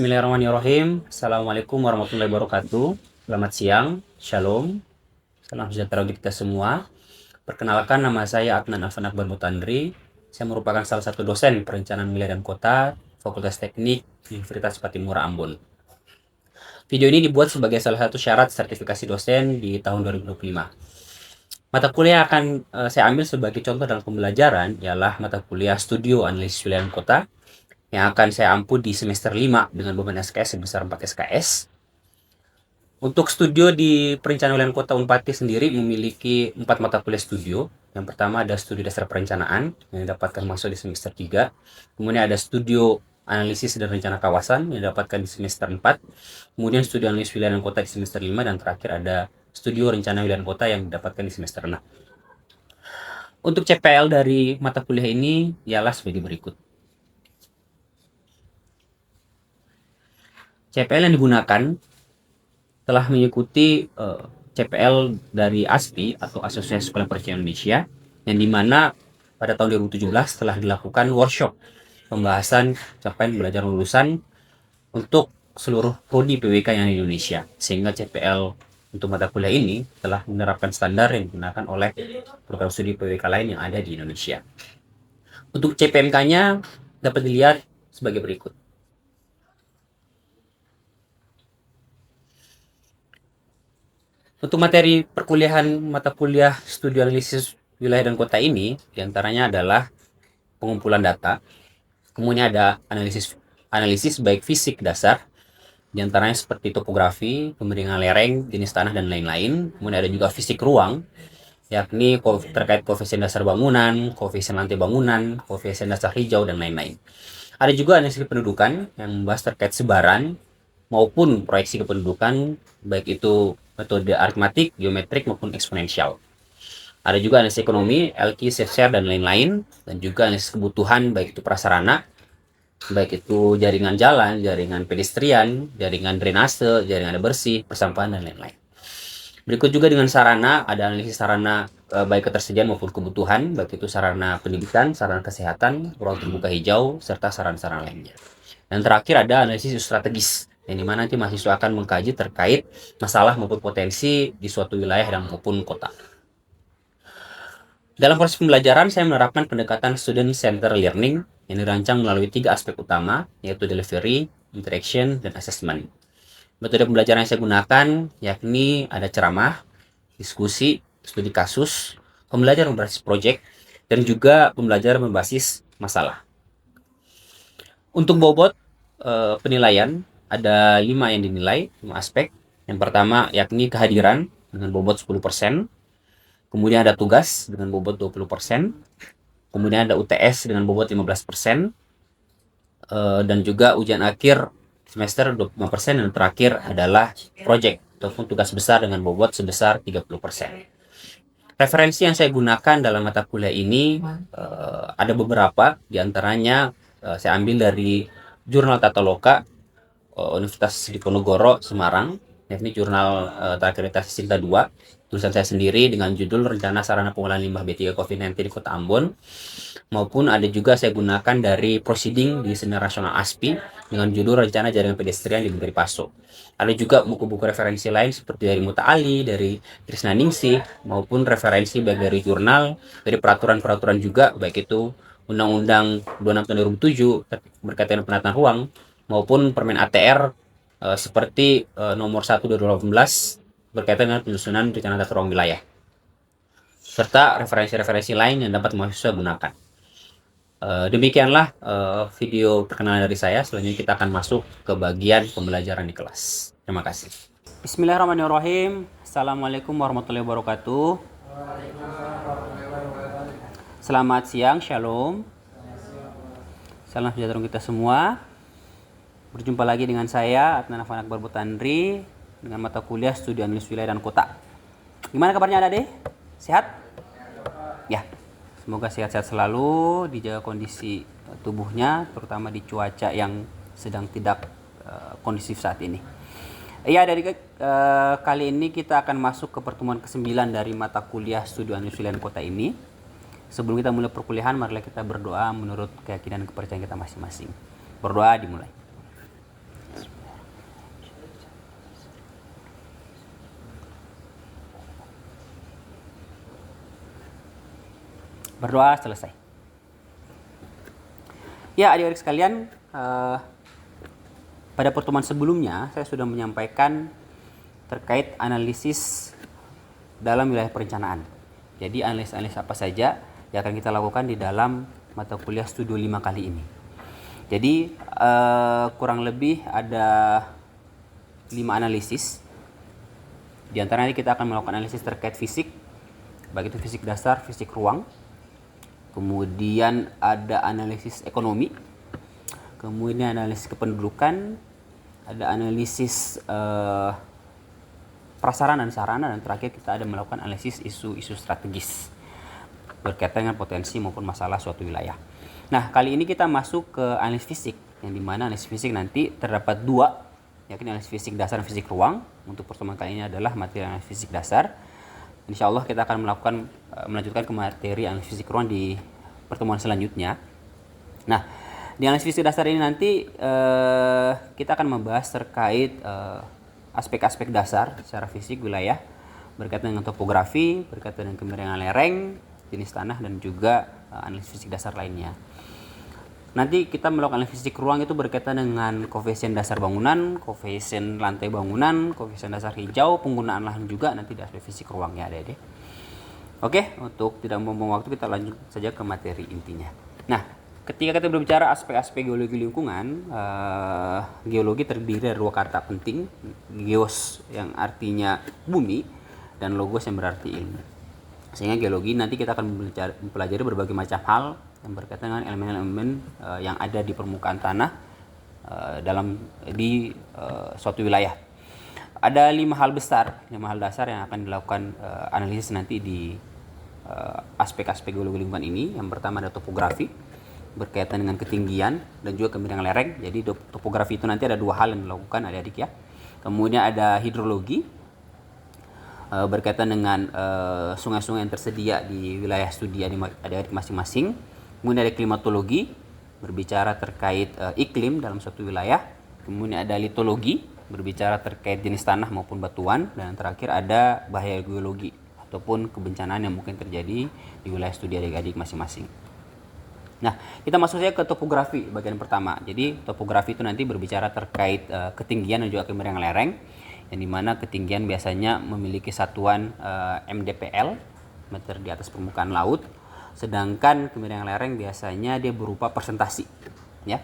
Bismillahirrahmanirrahim. Assalamualaikum warahmatullahi wabarakatuh. Selamat siang, shalom, salam sejahtera bagi kita semua. Perkenalkan, nama saya Adnan Afan Akbar Mutandri. Saya merupakan salah satu dosen perencanaan wilayah dan kota Fakultas Teknik Universitas Patimura Ambon. Video ini dibuat sebagai salah satu syarat sertifikasi dosen di tahun 2025. Mata kuliah akan saya ambil sebagai contoh dalam pembelajaran ialah mata kuliah Studio Analisis Wilayah dan Kota yang akan saya ampu di semester 5 dengan beban SKS sebesar 4 SKS. Untuk studio di perencanaan wilayah dan kota Unpati sendiri memiliki 4 mata kuliah studio. Yang pertama ada studi dasar perencanaan yang didapatkan masuk di semester 3. Kemudian ada studio analisis dan rencana kawasan yang didapatkan di semester 4. Kemudian studi analisis wilayah dan kota di semester 5, dan terakhir ada studio rencana wilayah dan kota yang didapatkan di semester 6. Untuk CPL dari mata kuliah ini ialah sebagai berikut. CPL yang digunakan telah mengikuti CPL dari ASPI atau Asosiasi Sekolah Perencanaan Indonesia, yang dimana pada tahun 2017 telah dilakukan workshop pembahasan capaian belajar lulusan untuk seluruh prodi PWK yang di Indonesia, sehingga CPL untuk mata kuliah ini telah menerapkan standar yang digunakan oleh program studi PWK lain yang ada di Indonesia. Untuk CPMK-nya dapat dilihat sebagai berikut. Untuk materi perkuliahan mata kuliah studi analisis wilayah dan kota ini diantaranya adalah pengumpulan data, kemudian ada analisis baik fisik dasar, diantaranya seperti topografi, pemiringan lereng, jenis tanah, dan lain-lain. Kemudian ada juga fisik ruang, yakni terkait koefisien dasar bangunan, koefisien lantai bangunan, koefisien dasar hijau, dan lain-lain. Ada juga analisis kependudukan yang membahas terkait sebaran maupun proyeksi kependudukan, baik itu metode aritmatik, geometrik, maupun eksponensial. Ada juga analisis ekonomi, LQ, share, dan lain-lain, dan juga analisis kebutuhan, baik itu prasarana, baik itu jaringan jalan, jaringan pedestrian, jaringan drainase, jaringan air bersih, persampahan, dan lain-lain. Berikut juga dengan sarana, ada analisis sarana baik ketersediaan maupun kebutuhan, baik itu sarana pendidikan, sarana kesehatan, ruang terbuka hijau, serta sarana-sarana lainnya. Dan terakhir ada analisis strategis, yang dimana nanti mahasiswa akan mengkaji terkait masalah maupun potensi di suatu wilayah dan maupun kota. Dalam proses pembelajaran, saya menerapkan pendekatan student center learning yang dirancang melalui 3 aspek utama, yaitu delivery, interaction, dan assessment. Metode pembelajaran yang saya gunakan yakni ada ceramah, diskusi, studi kasus, pembelajaran berbasis project, dan juga pembelajaran berbasis masalah. Untuk bobot penilaian ada 5 yang dinilai, 5 aspek. Yang pertama yakni kehadiran dengan bobot 10%. Kemudian ada tugas dengan bobot 20%. Kemudian ada UTS dengan bobot 15%. Dan juga ujian akhir semester 25%. Dan terakhir adalah project ataupun tugas besar dengan bobot sebesar 30%. Referensi yang saya gunakan dalam mata kuliah ini ada beberapa, diantaranya saya ambil dari Jurnal Tata Loka Universitas Diponegoro Semarang, yakni jurnal terakreditasi Sinta 2, tulisan saya sendiri dengan judul Rencana Sarana Pengolahan Limbah B3 COVID-19 di Kota Ambon, maupun ada juga saya gunakan dari Proceeding di Seminar Nasional ASPI dengan judul Rencana Jaringan Pedestrian di Negeri Paso. Ada juga buku-buku referensi lain seperti dari Muta Ali, dari Krisna Ningsih, maupun referensi baik dari jurnal, dari peraturan-peraturan juga, baik itu Undang-Undang 26 tahun 2007 berkaitan dengan penataan ruang, maupun Permen ATR seperti nomor 1 2018 berkaitan dengan penyusunan rencana tata ruang wilayah, serta referensi-referensi lain yang dapat mahasiswa gunakan. Demikianlah video perkenalan dari saya. Selanjutnya kita akan masuk ke bagian pembelajaran di kelas. Terima kasih. Bismillahirrahmanirrahim. Assalamualaikum warahmatullahi wabarakatuh. Selamat siang, shalom. Salam sejahtera untuk kita semua. Berjumpa lagi dengan saya, Adnan Afan Akbar Mutandri, dengan mata kuliah Studi Analisis Wilayah dan Kota. Gimana kabarnya Ade? Sehat? Ya, semoga sehat-sehat selalu, dijaga kondisi tubuhnya, terutama di cuaca yang sedang tidak kondusif saat ini. Ya, dari kali ini kita akan masuk ke pertemuan ke-9 dari mata kuliah Studi Analisis Wilayah dan Kota ini. Sebelum kita mulai perkuliahan, marilah kita berdoa menurut keyakinan dan kepercayaan kita masing-masing. Berdoa dimulai. Berdoa, selesai. Ya, adik-adik sekalian, pada pertemuan sebelumnya saya sudah menyampaikan terkait analisis dalam wilayah perencanaan. Jadi analisis apa saja yang akan kita lakukan di dalam mata kuliah Studio 5 kali ini. Jadi kurang lebih ada 5 analisis. Di antaranya kita akan melakukan analisis terkait fisik, baik itu fisik dasar, fisik ruang. Kemudian ada analisis ekonomi, kemudian analisis kependudukan, ada analisis prasarana dan sarana, dan terakhir kita ada melakukan analisis isu-isu strategis berkaitan dengan potensi maupun masalah suatu wilayah. Nah, kali ini kita masuk ke analisis fisik, yang dimana analisis fisik nanti terdapat 2, yakni analisis fisik dasar dan fisik ruang. Untuk pertemuan kali ini adalah materi analisis fisik dasar. Insya Allah kita akan melanjutkan ke materi analisis fisik ruang di pertemuan selanjutnya. Nah, di analisis fisik dasar ini nanti kita akan membahas terkait aspek-aspek dasar secara fisik wilayah, berkaitan dengan topografi, berkaitan dengan kemiringan lereng, jenis tanah, dan juga analisis fisik dasar lainnya. Nanti kita melakukan analisis fisik ruang itu berkaitan dengan koefisien dasar bangunan, koefisien lantai bangunan, koefisien dasar hijau, penggunaan lahan juga nanti di aspek fisik ruang ya adik-adik. Oke, untuk tidak membuang waktu kita lanjut saja ke materi intinya. Nah, ketika kita berbicara aspek-aspek geologi lingkungan, geologi terdiri dari 2 kata penting, geos yang artinya bumi dan logos yang berarti ilmu. Sehingga geologi nanti kita akan mempelajari berbagai macam hal yang berkaitan dengan elemen-elemen yang ada di permukaan tanah di suatu wilayah. Ada 5 hal besar, 5 hal dasar yang akan dilakukan analisis nanti di aspek-aspek geologi lingkungan ini. Yang pertama ada topografi, berkaitan dengan ketinggian dan juga kemiringan lereng. Jadi topografi itu nanti ada 2 hal yang dilakukan adik-adik ya. Kemudian ada hidrologi, berkaitan dengan sungai-sungai yang tersedia di wilayah studi adik-adik masing-masing. Kemudian ada klimatologi, berbicara terkait iklim dalam suatu wilayah. Kemudian ada litologi, berbicara terkait jenis tanah maupun batuan. Dan terakhir ada bahaya geologi ataupun kebencanaan yang mungkin terjadi di wilayah studi adik-adik masing-masing. Nah, kita masuk saja ke topografi bagian pertama. Jadi topografi itu nanti berbicara terkait ketinggian dan juga kemiringan lereng, yang dimana ketinggian biasanya memiliki satuan MDPL, meter di atas permukaan laut, sedangkan kemiringan lereng biasanya dia berupa persentasi ya.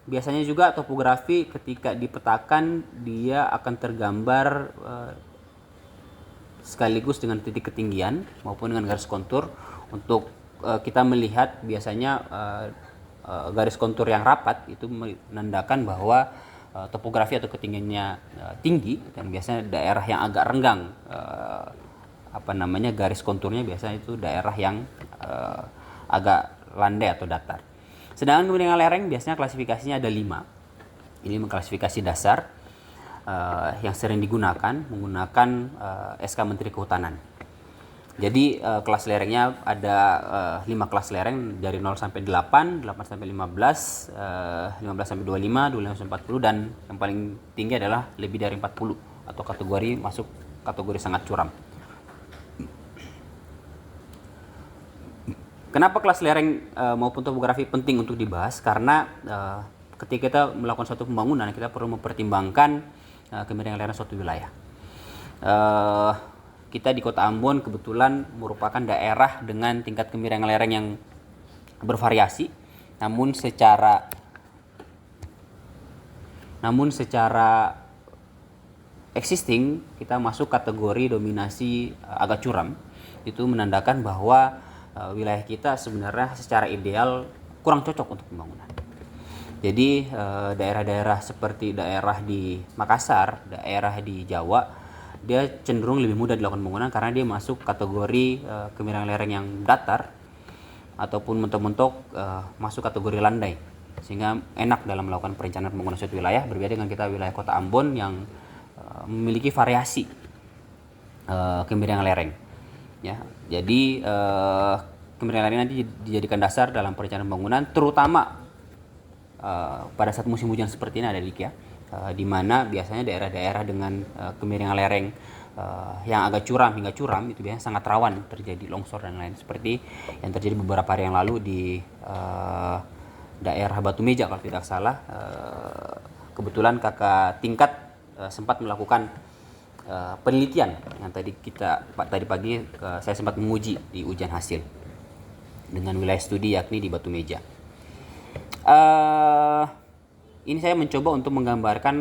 Biasanya juga topografi ketika dipetakan dia akan tergambar sekaligus dengan titik ketinggian maupun dengan garis kontur. Untuk kita melihat biasanya garis kontur yang rapat itu menandakan bahwa topografi atau ketinggiannya tinggi, dan biasanya daerah yang agak renggang garis konturnya biasanya itu daerah yang agak landai atau datar. Sedangkan kemiringan lereng biasanya klasifikasinya ada 5. Ini mengklasifikasi dasar yang sering digunakan menggunakan SK Menteri Kehutanan. Jadi kelas lerengnya ada 5 kelas lereng dari 0 sampai 8, 8 sampai 15, 15 sampai 25, 25 sampai 40, dan yang paling tinggi adalah lebih dari 40 atau kategori masuk kategori sangat curam. Kenapa kelas lereng maupun topografi penting untuk dibahas? Karena ketika kita melakukan suatu pembangunan, kita perlu mempertimbangkan kemiringan lereng suatu wilayah. Kita di Kota Ambon kebetulan merupakan daerah dengan tingkat kemiringan lereng yang bervariasi, namun secara existing kita masuk kategori dominasi agak curam. Itu menandakan bahwa wilayah kita sebenarnya secara ideal kurang cocok untuk pembangunan. Jadi daerah-daerah seperti daerah di Makassar, daerah di Jawa, dia cenderung lebih mudah dilakukan pembangunan karena dia masuk kategori kemiringan lereng yang datar ataupun mentok-mentok masuk kategori landai, sehingga enak dalam melakukan perencanaan pembangunan suatu wilayah. Berbeda dengan kita wilayah Kota Ambon yang memiliki variasi kemiringan lereng. Ya, jadi kemiringan lereng nanti dijadikan dasar dalam perencanaan pembangunan, terutama pada saat musim hujan seperti ini ada di mana biasanya daerah-daerah dengan kemiringan lereng yang agak curam hingga curam itu biasanya sangat rawan terjadi longsor dan lain seperti yang terjadi beberapa hari yang lalu di daerah Batu Meja kalau tidak salah. Kebetulan kakak tingkat sempat melakukan penelitian yang tadi pagi saya sempat menguji di ujian hasil dengan wilayah studi yakni di Batu Meja. Ini saya mencoba untuk menggambarkan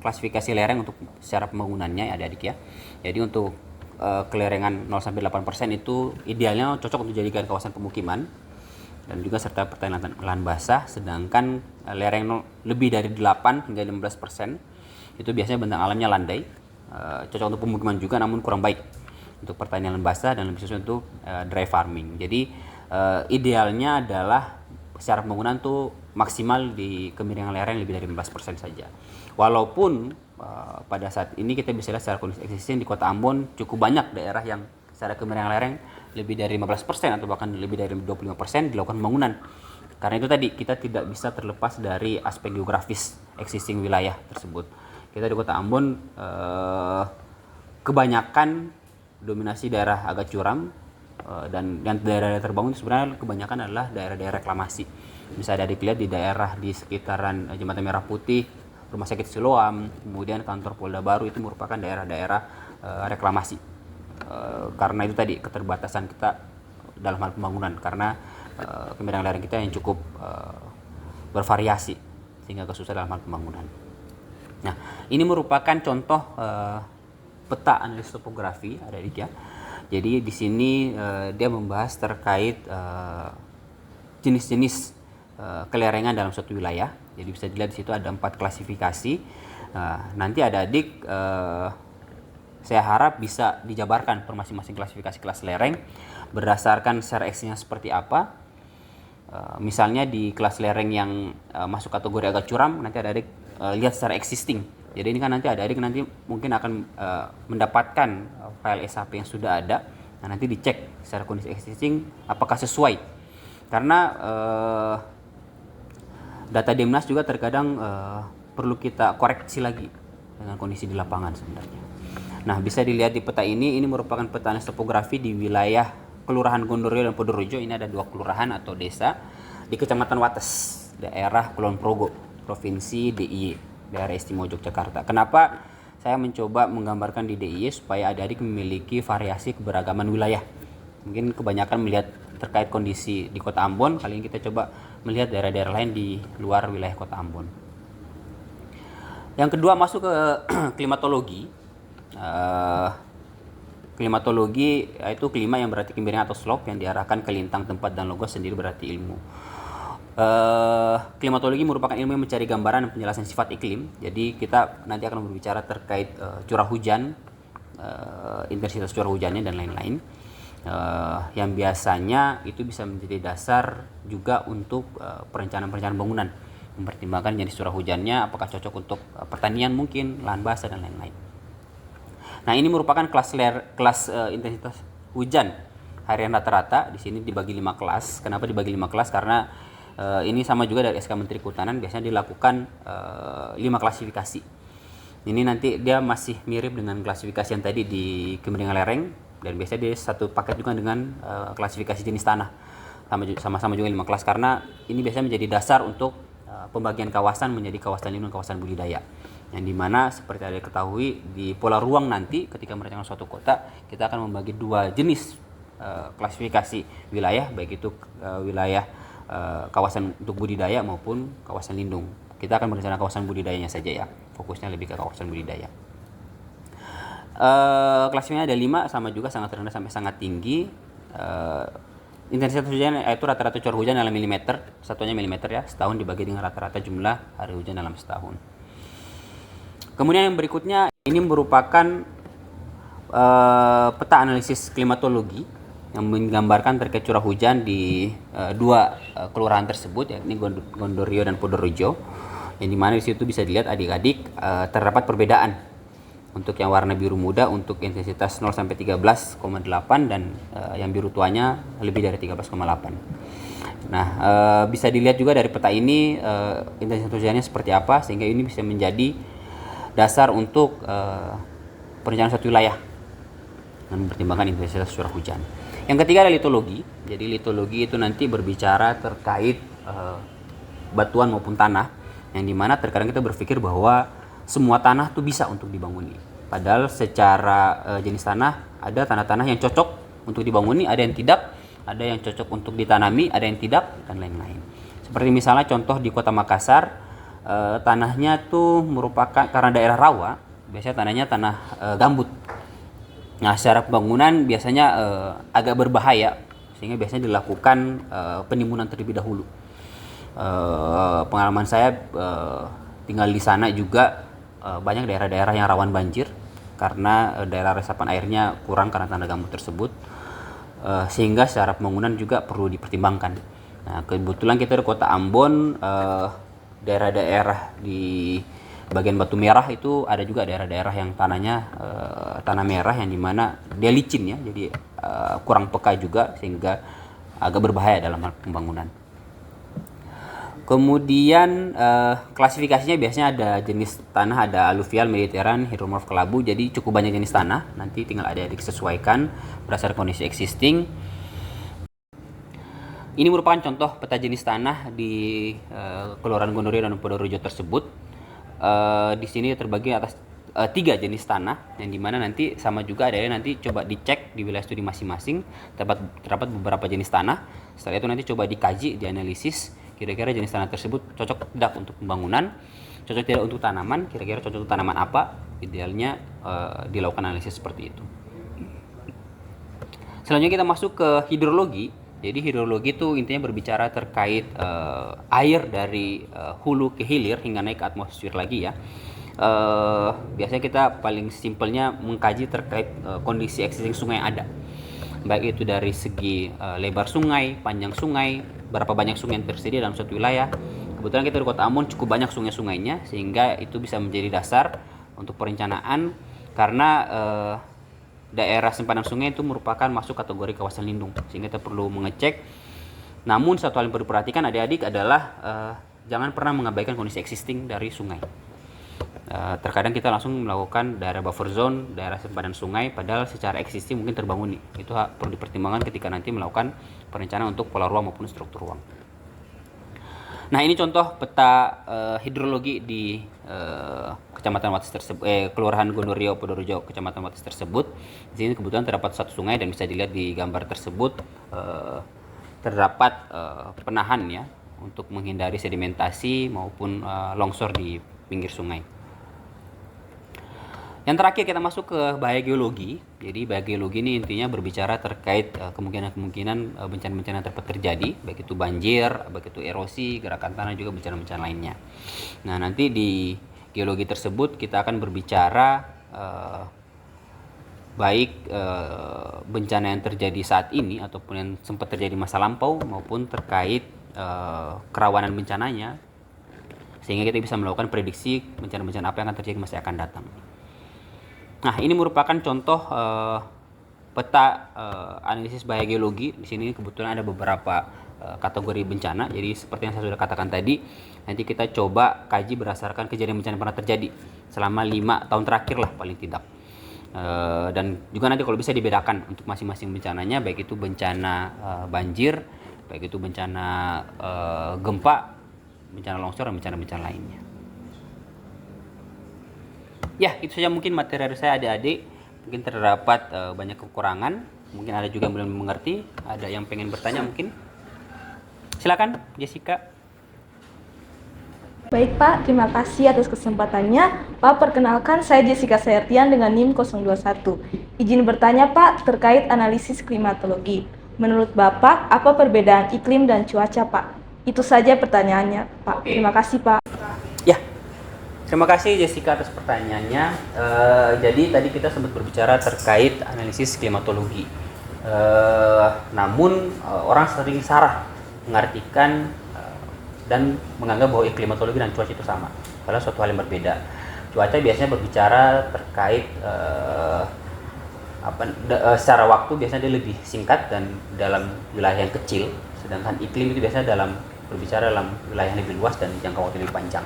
klasifikasi lereng untuk secara pembangunannya ya adik-adik ya. Jadi untuk kelerengan 0-8% itu idealnya cocok untuk dijadikan kawasan pemukiman dan juga serta pertanian lahan basah, sedangkan lereng lebih dari 8 hingga 15% itu biasanya bentang alamnya landai, cocok untuk pemukiman juga namun kurang baik untuk pertanian lahan basah dan lebih sesuai untuk dry farming. Jadi idealnya adalah secara pembangunan tuh maksimal di kemiringan lereng lebih dari 15% saja. Walaupun pada saat ini kita bisa lihat secara kondisi existing di Kota Ambon cukup banyak daerah yang secara kemiringan lereng lebih dari 15% atau bahkan lebih dari 25% dilakukan pembangunan. Karena itu tadi kita tidak bisa terlepas dari aspek geografis existing wilayah tersebut. Kita di Kota Ambon kebanyakan dominasi daerah agak curam, dan daerah terbangun sebenarnya kebanyakan adalah daerah-daerah reklamasi. Misalnya adik lihat di daerah di sekitaran Jembatan Merah Putih, Rumah Sakit Siloam, kemudian kantor Polda Baru itu merupakan daerah-daerah reklamasi. Karena itu tadi keterbatasan kita dalam hal pembangunan karena kemiringan lereng kita yang cukup bervariasi sehingga kesusahan dalam hal pembangunan. Nah, ini merupakan contoh peta analisis topografi adik-adik ya. Jadi di sini dia membahas terkait jenis-jenis kelerengan dalam suatu wilayah. Jadi bisa dilihat di situ ada 4 klasifikasi. Nanti adik-adik saya harap bisa dijabarkan per masing-masing klasifikasi kelas lereng berdasarkan secara X-nya seperti apa. Misalnya di kelas lereng yang masuk kategori agak curam, nanti adik-adik lihat secara existing. Jadi ini kan nanti adik-adik nanti mungkin akan mendapatkan file SAP yang sudah ada. Nah, nanti dicek secara kondisi existing apakah sesuai. Karena data Demnas juga terkadang perlu kita koreksi lagi dengan kondisi di lapangan sebenarnya. Nah, bisa dilihat di peta ini merupakan peta analisis topografi di wilayah Kelurahan Gondorio dan Podorejo. Ini ada 2 kelurahan atau desa di Kecamatan Wates, daerah Kulon Progo, Provinsi DIY, daerah Istimewa Yogyakarta. Kenapa saya mencoba menggambarkan di DIY supaya adik-adik memiliki variasi keberagaman wilayah. Mungkin kebanyakan melihat terkait kondisi di Kota Ambon, kali ini kita coba melihat daerah-daerah lain di luar wilayah Kota Ambon. Yang kedua masuk ke klimatologi. Klimatologi yaitu klima yang berarti kemiringan atau slope yang diarahkan ke lintang, tempat, dan logos sendiri berarti ilmu. Klimatologi merupakan ilmu yang mencari gambaran dan penjelasan sifat iklim. Jadi kita nanti akan berbicara terkait curah hujan, intensitas curah hujannya dan lain-lain. Yang biasanya itu bisa menjadi dasar juga untuk perencanaan bangunan, mempertimbangkan jenis curah hujannya, apakah cocok untuk pertanian mungkin, lahan basah dan lain-lain. Nah, ini merupakan kelas intensitas hujan harian rata-rata. Di sini dibagi 5 kelas. Kenapa dibagi 5 kelas? Karena ini sama juga dari SK Menteri Kehutanan, biasanya dilakukan 5 klasifikasi. Ini nanti dia masih mirip dengan klasifikasi yang tadi di kemiringan lereng, dan biasanya dia satu paket juga dengan klasifikasi jenis tanah. Sama-sama juga 5 kelas karena ini biasanya menjadi dasar untuk pembagian kawasan menjadi kawasan lindung dan kawasan budidaya. Yang dimana seperti ada ketahui di pola ruang nanti ketika merencanakan suatu kota kita akan membagi 2 jenis klasifikasi wilayah, baik itu wilayah kawasan untuk budidaya maupun kawasan lindung. Kita akan merencanakan kawasan budidayanya saja ya, fokusnya lebih ke kawasan budidaya. Klasifikasinya ada 5, sama juga sangat rendah sampai sangat tinggi. Intensitas hujan yaitu rata-rata curah hujan dalam milimeter, satuannya milimeter ya, setahun dibagi dengan rata-rata jumlah hari hujan dalam setahun. Kemudian yang berikutnya ini merupakan peta analisis klimatologi yang menggambarkan terkait curah hujan di 2 kelurahan tersebut, yakni Gondorio dan Podorejo. Yang dimana di situ bisa dilihat adik-adik terdapat perbedaan. Untuk yang warna biru muda untuk intensitas 0 sampai 13,8 dan yang biru tuanya lebih dari 13,8. Nah, bisa dilihat juga dari peta ini intensitas hujannya seperti apa, sehingga ini bisa menjadi dasar untuk perencanaan suatu wilayah dengan mempertimbangkan intensitas curah hujan. Yang ketiga adalah litologi. Jadi litologi itu nanti berbicara terkait batuan maupun tanah, yang dimana terkadang kita berpikir bahwa semua tanah tuh bisa untuk dibanguni. Padahal secara jenis tanah ada tanah-tanah yang cocok untuk dibanguni, ada yang tidak, ada yang cocok untuk ditanami, ada yang tidak, dan lain-lain. Seperti misalnya contoh di Kota Makassar, tanahnya tuh merupakan karena daerah rawa, biasanya tanahnya tanah gambut. Nah, secara pembangunan biasanya agak berbahaya, sehingga biasanya dilakukan penimbunan terlebih dahulu. Pengalaman saya tinggal di sana juga banyak daerah-daerah yang rawan banjir karena daerah resapan airnya kurang karena tanah gambut tersebut, sehingga secara pembangunan juga perlu dipertimbangkan. Nah, kebetulan kita di Kota Ambon, daerah-daerah di bagian Batu Merah itu ada juga daerah-daerah yang tanahnya tanah merah, yang dimana dia licin ya, jadi kurang peka juga sehingga agak berbahaya dalam hal pembangunan. Kemudian klasifikasinya biasanya ada jenis tanah, ada aluvial, mediteran, hidromorf, kelabu. Jadi cukup banyak jenis tanah, nanti tinggal adik-adik sesuaikan berdasarkan kondisi existing. Ini merupakan contoh peta jenis tanah di Kelurahan Gondorio dan Podorojo tersebut. Di sini terbagi atas 3 jenis tanah, yang dimana nanti sama juga ada nanti coba dicek di wilayah studi masing-masing terdapat beberapa jenis tanah. Setelah itu nanti coba dikaji, dianalisis kira-kira jenis tanah tersebut cocok tidak untuk pembangunan, cocok tidak untuk tanaman, kira-kira cocok untuk tanaman apa. Idealnya dilakukan analisis seperti itu. Selanjutnya kita masuk ke hidrologi. Jadi hidrologi itu intinya berbicara terkait air dari hulu ke hilir hingga naik ke atmosfer lagi ya. Biasanya kita paling simpelnya mengkaji terkait kondisi existing sungai yang ada, baik itu dari segi lebar sungai, panjang sungai, berapa banyak sungai yang tersedia dalam suatu wilayah. Kebetulan kita di Kota Ambon cukup banyak sungai-sungainya, sehingga itu bisa menjadi dasar untuk perencanaan, karena daerah simpanan sungai itu merupakan masuk kategori kawasan lindung, sehingga kita perlu mengecek. Namun satu hal yang perlu diperhatikan adik-adik adalah jangan pernah mengabaikan kondisi existing dari sungai. Terkadang kita langsung melakukan daerah buffer zone, daerah simpanan sungai, padahal secara existing mungkin terbangun nih. Itu perlu dipertimbangkan ketika nanti melakukan perencanaan untuk pola ruang maupun struktur ruang. Nah, ini contoh peta hidrologi di Kecamatan Wates tersebut, Kelurahan Gondorio, Podorojo, Kecamatan Wates tersebut. Di sini kebetulan terdapat satu sungai, dan bisa dilihat di gambar tersebut terdapat penahan ya untuk menghindari sedimentasi maupun longsor di pinggir sungai. Yang terakhir kita masuk ke bahaya geologi. Jadi bahaya geologi ini intinya berbicara terkait kemungkinan-kemungkinan bencana-bencana dapat terjadi, baik itu banjir, baik itu erosi, gerakan tanah, juga bencana-bencana lainnya. Nah, nanti di geologi tersebut kita akan berbicara baik bencana yang terjadi saat ini ataupun yang sempat terjadi masa lampau, maupun terkait kerawanan bencananya, sehingga kita bisa melakukan prediksi bencana-bencana apa yang akan terjadi masa akan datang. Nah, ini merupakan contoh peta analisis bahaya geologi. Di sini kebetulan ada beberapa kategori bencana. Jadi seperti yang saya sudah katakan tadi, nanti kita coba kaji berdasarkan kejadian bencana yang pernah terjadi selama 5 tahun terakhir lah paling tidak. Dan juga nanti kalau bisa dibedakan untuk masing-masing bencananya, baik itu bencana banjir, baik itu bencana gempa, bencana longsor, dan bencana-bencana lainnya. Ya, itu saja mungkin materi dari saya adik-adik. Mungkin terdapat banyak kekurangan, mungkin ada juga yang belum mengerti, ada yang pengen bertanya mungkin. Silakan Jessica. Baik Pak, terima kasih atas kesempatannya. Pak, perkenalkan saya Jessica Sayartian dengan NIM 021. Izin bertanya Pak terkait analisis klimatologi. Menurut Bapak, apa perbedaan iklim dan cuaca Pak? Itu saja pertanyaannya Pak. Terima kasih Pak. Ya, terima kasih Jessica atas pertanyaannya. Jadi tadi kita sempat berbicara terkait analisis klimatologi. Namun orang sering salah mengartikan dan menganggap bahwa klimatologi dan cuaca itu sama, padahal suatu hal yang berbeda. Cuaca biasanya berbicara terkait secara waktu biasanya dia lebih singkat dan dalam wilayah yang kecil, sedangkan iklim itu biasanya berbicara dalam wilayah yang lebih luas dan jangka waktu lebih panjang.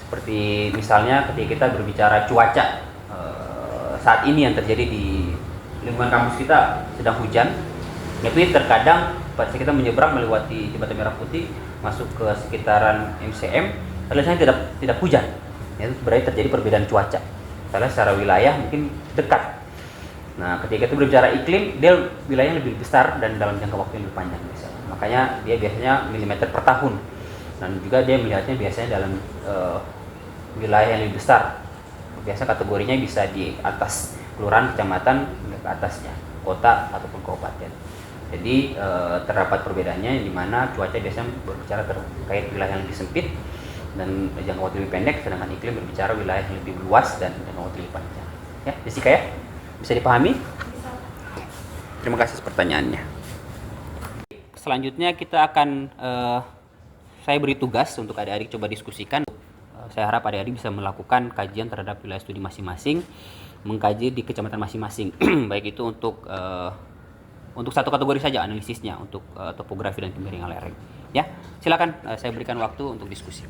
Seperti misalnya ketika kita berbicara cuaca saat ini yang terjadi di lingkungan kampus kita sedang hujan, tapi terkadang pada saat kita menyeberang melewati jembatan Merah Putih masuk ke sekitaran MCM, terlihat tidak hujan. Itu berarti terjadi perbedaan cuaca. Karena secara wilayah mungkin dekat. Nah, ketika itu berbicara iklim, dia wilayahnya lebih besar dan dalam jangka waktu yang lebih panjang misalnya. Makanya dia biasanya milimeter per tahun. Dan juga dia melihatnya biasanya dalam wilayah yang lebih besar. Biasa kategorinya bisa di atas kelurahan, kecamatan, ke atasnya kota ataupun kabupaten. Jadi terdapat perbedaannya di mana cuaca biasanya berbicara terkait wilayah yang lebih sempit dan jangka waktu lebih pendek, sedangkan iklim berbicara wilayah yang lebih luas dan jangka waktu lebih panjang. Ya, Jessica ya, bisa dipahami? Terima kasih pertanyaannya. Selanjutnya kita akan saya beri tugas untuk adik-adik coba diskusikan. Saya harap adik-adik bisa melakukan kajian terhadap wilayah studi masing-masing, mengkaji di kecamatan masing-masing, baik itu untuk satu kategori saja analisisnya, untuk topografi dan kemiringan lereng. Ya, silakan saya berikan waktu untuk diskusi.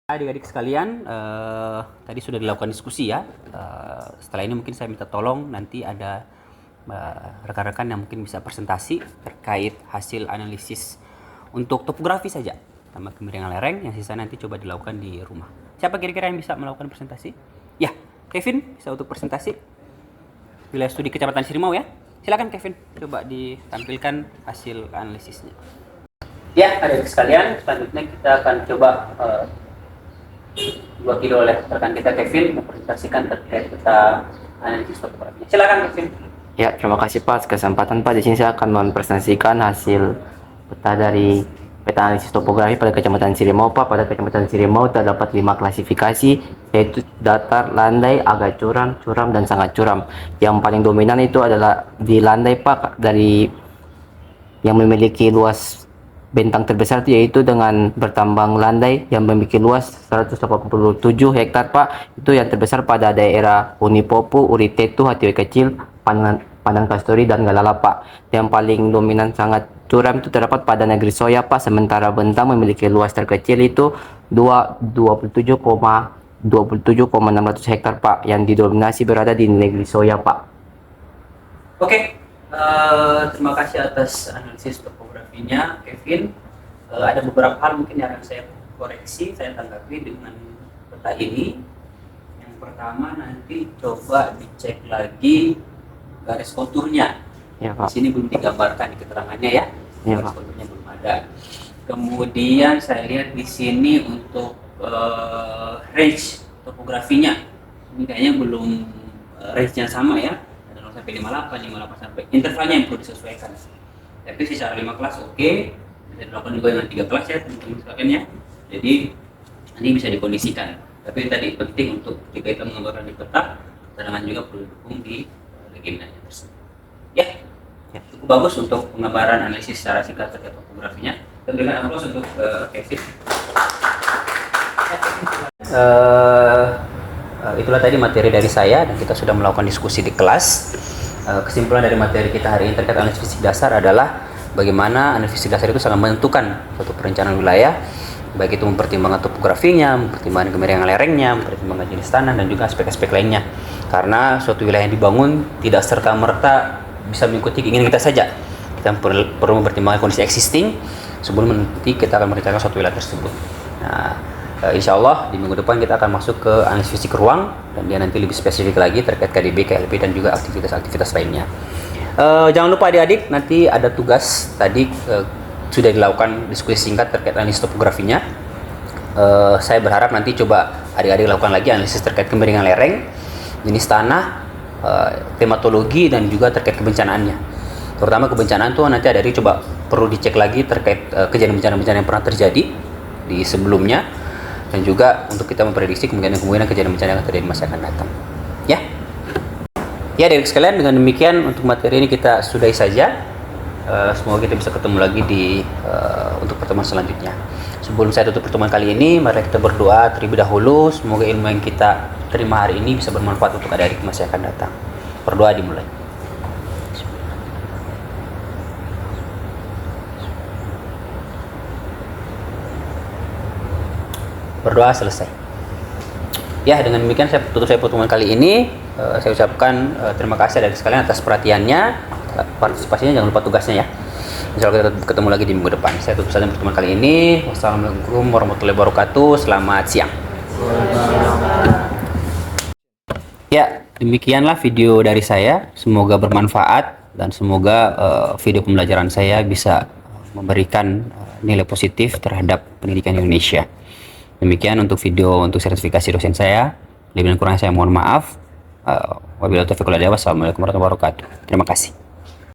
Adik-adik sekalian, tadi sudah dilakukan diskusi ya. Setelah ini mungkin saya minta tolong nanti ada rekan-rekan yang mungkin bisa presentasi terkait hasil analisis untuk topografi saja sama kemiringan lereng, yang sisa nanti coba dilakukan di rumah. Siapa kira-kira yang bisa melakukan presentasi? Ya, Kevin bisa untuk presentasi wilayah studi Kecamatan Sirimau ya. Silakan Kevin, coba ditampilkan hasil analisisnya. Ya, adik-adik sekalian, selanjutnya kita akan coba diwakili oleh rekan kita Kevin mempresentasikan terkait peta analisis topografinya. Silakan Kevin. Ya, terima kasih Pak atas kesempatan Pak. Di sini saya akan mempresentasikan hasil peta dari peta analisis topografi pada Kecamatan Sirimau Pak. Pada Kecamatan Sirimau terdapat 5 klasifikasi, yaitu datar, landai, agak curam, curam, dan sangat curam. Yang paling dominan itu adalah di landai Pak, dari yang memiliki luas bentang terbesar yaitu dengan bertambang landai yang memiliki luas 187 hektar Pak. Itu yang terbesar pada daerah Unipopu, Uritetu, Hatiwai Kecil, Padang Kasturi, dan Galala Pak. Yang paling dominan sangat curam itu terdapat pada Negeri Soya Pak. Sementara bentang memiliki luas terkecil itu 27,600 hektar Pak, yang didominasi berada di Negeri Soya Pak. Oke, terima kasih atas analisis topografinya Kevin. Ada beberapa hal mungkin yang akan saya koreksi, saya tanggapi dengan peta ini. Yang pertama, nanti coba dicek lagi garis konturnya. Ya Di Pak. sini belum digambarkan di keterangannya ya. Ya, Garis Pak. konturnya belum ada. Kemudian saya lihat di sini untuk range topografinya, ini kayaknya belum range-nya sama ya. Ada 0 sampai 58, 58 sampai intervalnya yang perlu disesuaikan. Tapi secara 5 kelas oke. Bisa dilakukan juga dengan 3 kelas ya teman-teman sekalian ya. Jadi ini bisa dikondisikan. Tapi tadi penting untuk jika kita menggambarkan di peta, cadangan juga perlu didukung di legendanya tersebut. Ya, cukup bagus untuk penggambaran analisis secara singkat terkait topografinya. Kita berikan aplaus untuk Kevin. Itulah tadi materi dari saya, dan kita sudah melakukan diskusi di kelas. Kesimpulan dari materi kita hari ini terkait analisis fisik dasar adalah bagaimana analisis fisik dasar itu sangat menentukan suatu perencanaan wilayah, baik itu mempertimbangkan topografinya, mempertimbangkan kemiringan lerengnya, mempertimbangkan jenis tanah, dan juga aspek-aspek lainnya. Karena suatu wilayah yang dibangun tidak serta-merta bisa mengikuti keinginan kita saja. Kita perlu mempertimbangkan kondisi existing sebelum nanti kita akan merencanakan suatu wilayah tersebut. Nah, insya Allah di minggu depan kita akan masuk ke analisis fisik ruang, dan dia nanti lebih spesifik lagi terkait KDB, KLP, dan juga aktivitas-aktivitas lainnya. Jangan lupa adik-adik, nanti ada tugas tadi sudah dilakukan diskusi singkat terkait analisis topografinya. Saya berharap nanti coba adik-adik lakukan lagi analisis terkait kemiringan lereng, jenis tanah, klimatologi, dan juga terkait kebencanaannya. Terutama kebencanaan tuh nanti Adik coba perlu dicek lagi terkait kejadian bencana-bencana yang pernah terjadi di sebelumnya, dan juga untuk kita memprediksi kemungkinan kejadian bencana yang akan terjadi di masa akan datang. Ya. Ya, adik sekalian, dengan demikian untuk materi ini kita sudahi saja. Semoga kita bisa ketemu lagi untuk pertemuan selanjutnya. Sebelum saya tutup pertemuan kali ini, mari kita berdoa terlebih dahulu. Semoga ilmu yang kita terima hari ini bisa bermanfaat untuk adik-adik masa akan datang. Berdoa dimulai. Berdoa selesai. Ya, dengan demikian saya tutup pertemuan kali ini. Saya ucapkan terima kasih adik sekalian atas perhatiannya, partisipasinya, jangan lupa tugasnya ya. Insya Allah kita ketemu lagi di minggu depan. Saya tutup saja pertemuan kali ini. Wassalamualaikum warahmatullahi wabarakatuh. Selamat siang. Ya, demikianlah video dari saya. Semoga bermanfaat dan semoga video pembelajaran saya bisa memberikan nilai positif terhadap pendidikan Indonesia. Demikian untuk video untuk sertifikasi dosen saya. Lebih dan kurang saya mohon maaf. Wabillahi taufiq wal hidayah. Wassalamualaikum warahmatullahi wabarakatuh. Terima kasih.